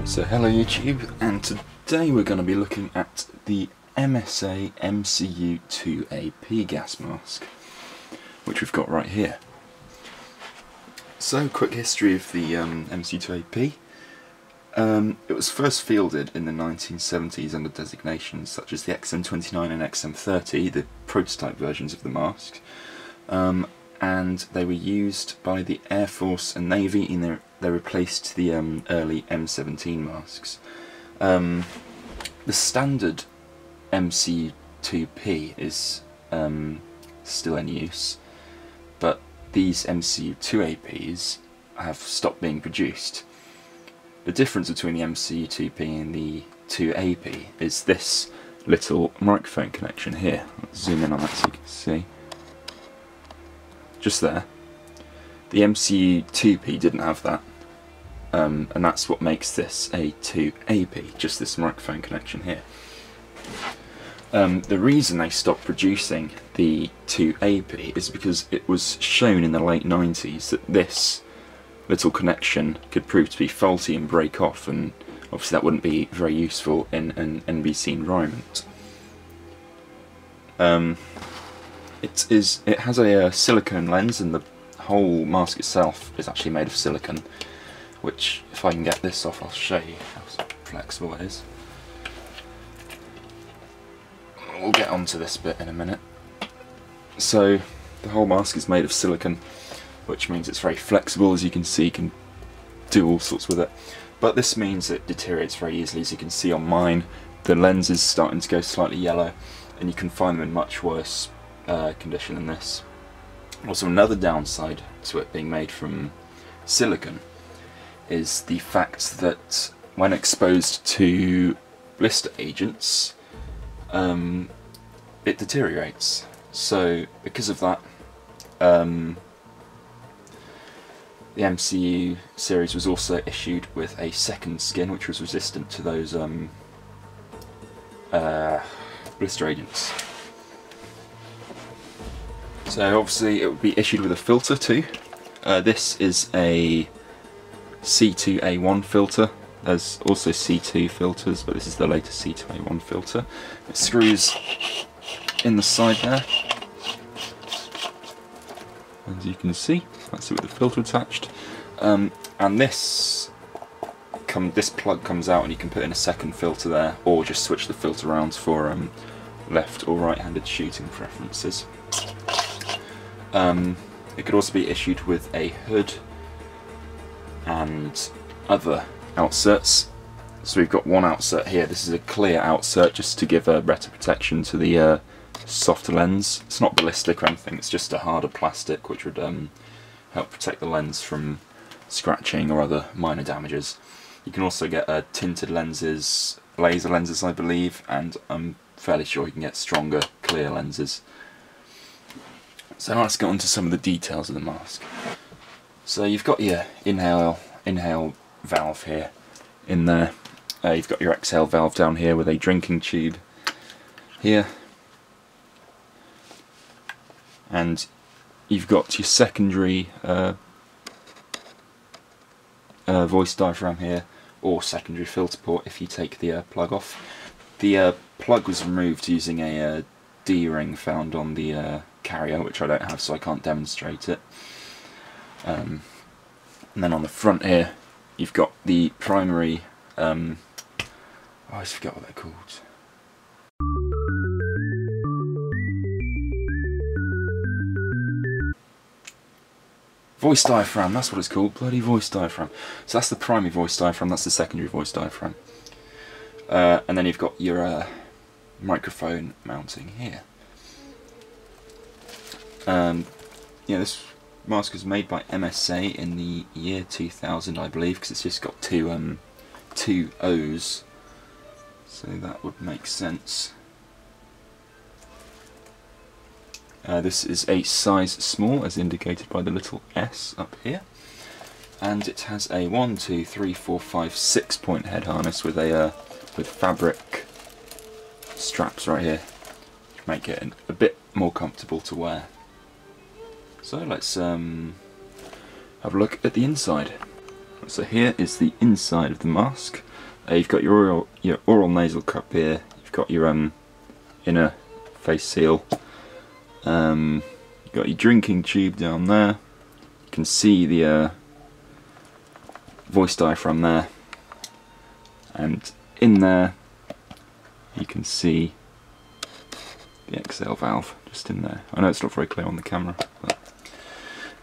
So hello YouTube, and today we're going to be looking at the MSA MCU 2AP gas mask, which we've got right here. So, quick history of the MCU 2AP. It was first fielded in the 1970s under designations such as the XM29 and XM30, the prototype versions of the mask, and they were used by the Air Force and Navy in their. They replaced the early M17 masks. The standard MCU 2P is still in use, but these MCU 2APs have stopped being produced. The difference between the MCU 2P and the 2AP is this little microphone connection here. Let's zoom in on that so you can see. Just there. The MCU 2P didn't have that. And that's what makes this a 2AP, just this microphone connection here. The reason they stopped producing the 2AP is because it was shown in the late 90s that this little connection could prove to be faulty and break off, and obviously that wouldn't be very useful in an NBC environment. It has a silicone lens, and the whole mask itself is actually made of silicone, which, if I can get this off, I'll show you how flexible it is. We'll get onto this bit in a minute. So, the whole mask is made of silicone, which means it's very flexible. As you can see, you can do all sorts with it. But this means it deteriorates very easily. As you can see on mine, the lens is starting to go slightly yellow, and you can find them in much worse condition than this. Also, another downside to it being made from silicone is the fact that when exposed to blister agents, it deteriorates. So because of that, the MCU series was also issued with a second skin which was resistant to those blister agents. So obviously it would be issued with a filter too. This is a C2A1 filter. There's also C2 filters, but this is the latest C2A1 filter. It screws in the side there, as you can see. That's it with the filter attached. And this plug comes out, and you can put in a second filter there, or just switch the filter around for left or right-handed shooting preferences. It could also be issued with a hood and other outserts. So we've got one outsert here. This is a clear outsert just to give better protection to the softer lens. It's not ballistic or anything, it's just a harder plastic which would help protect the lens from scratching or other minor damages. You can also get tinted lenses, laser lenses I believe, and I'm fairly sure you can get stronger clear lenses. So now let's get on to some of the details of the mask. So you've got your inhale valve here in there. You've got your exhale valve down here with a drinking tube here. And you've got your secondary voice diaphragm here, or secondary filter port if you take the plug off. The plug was removed using a D-ring found on the carrier, which I don't have, so I can't demonstrate it. And then on the front here, you've got the primary. I always forget what they're called. Voice diaphragm, that's what it's called, bloody voice diaphragm. So that's the primary voice diaphragm, that's the secondary voice diaphragm. And then you've got your microphone mounting here. Yeah, this mask was made by MSA in the year 2000, I believe, because it's just got two O's, so that would make sense. This is a size small, as indicated by the little S up here, and it has a 1, 2, 3, 4, 5, 6 point head harness with a with fabric straps right here, which make it a bit more comfortable to wear. So let's have a look at the inside. So here is the inside of the mask. You've got your oral nasal cup here. You've got your inner face seal. You've got your drinking tube down there. You can see the voice diaphragm there, and in there you can see the exhale valve just in there. I know it's not very clear on the camera, but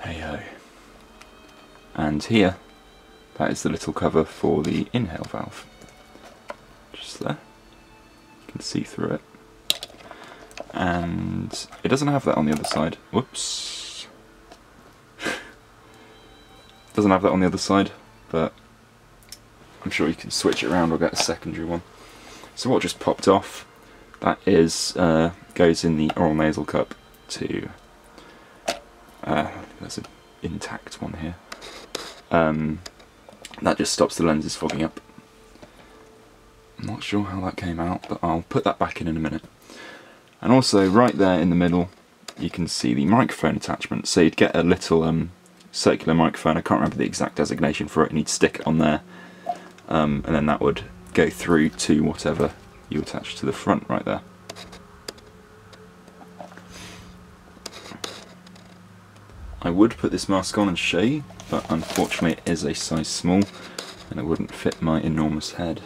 hey ho. And here, that is the little cover for the inhale valve. Just there. You can see through it. And it doesn't have that on the other side. Whoops. Doesn't have that on the other side, but I'm sure you can switch it around or get a secondary one. So what just popped off, that is goes in the oral nasal cup to there's an intact one here. That just stops the lenses fogging up. I'm not sure how that came out, but I'll put that back in a minute. And also right there in the middle you can see the microphone attachment. So you'd get a little circular microphone. I can't remember the exact designation for it, and you'd stick it on there, and then that would go through to whatever you attach to the front right there. I would put this mask on and show you, but unfortunately it is a size small and it wouldn't fit my enormous head.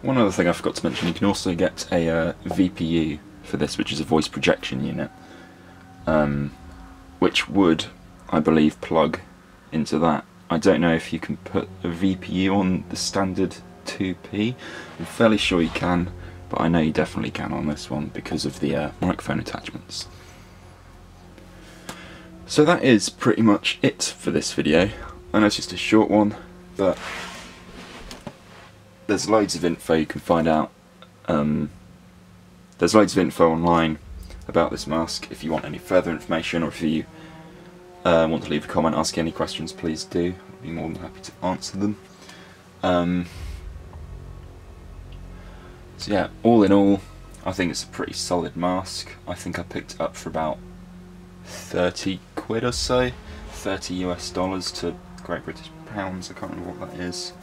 One other thing I forgot to mention, you can also get a VPU for this, which is a voice projection unit, which would, I believe, plug into that. I don't know if you can put a VPU on the standard 2P. I'm fairly sure you can, but I know you definitely can on this one because of the microphone attachments. So that is pretty much it for this video. I know it's just a short one, but there's loads of info you can find out. There's loads of info online about this mask. If you want any further information, or if you want to leave a comment asking any questions, please do. I'd be more than happy to answer them. So yeah, all in all, I think it's a pretty solid mask. I think I picked it up for about 30 quid or so, $30 US to Great British pounds, I can't remember what that is,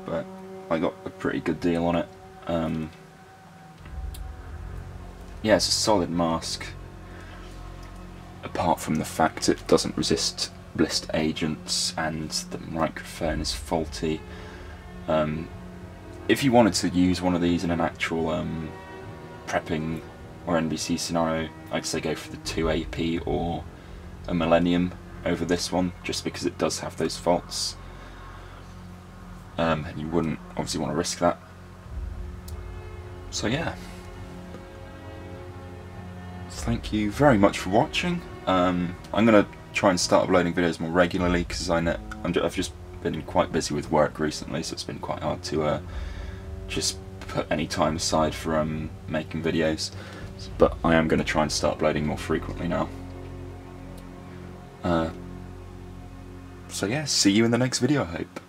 but I got a pretty good deal on it. Yeah, it's a solid mask, apart from the fact it doesn't resist blister agents and the microphone is faulty. If you wanted to use one of these in an actual prepping or NBC scenario, I'd say go for the 2AP or a Millennium over this one, just because it does have those faults, and you wouldn't obviously want to risk that. So yeah, thank you very much for watching. I'm going to try and start uploading videos more regularly, because I've just been quite busy with work recently, so it's been quite hard to just put any time aside for making videos, but I am going to try and start uploading more frequently now. So yeah, see you in the next video, I hope.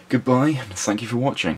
Goodbye, and thank you for watching.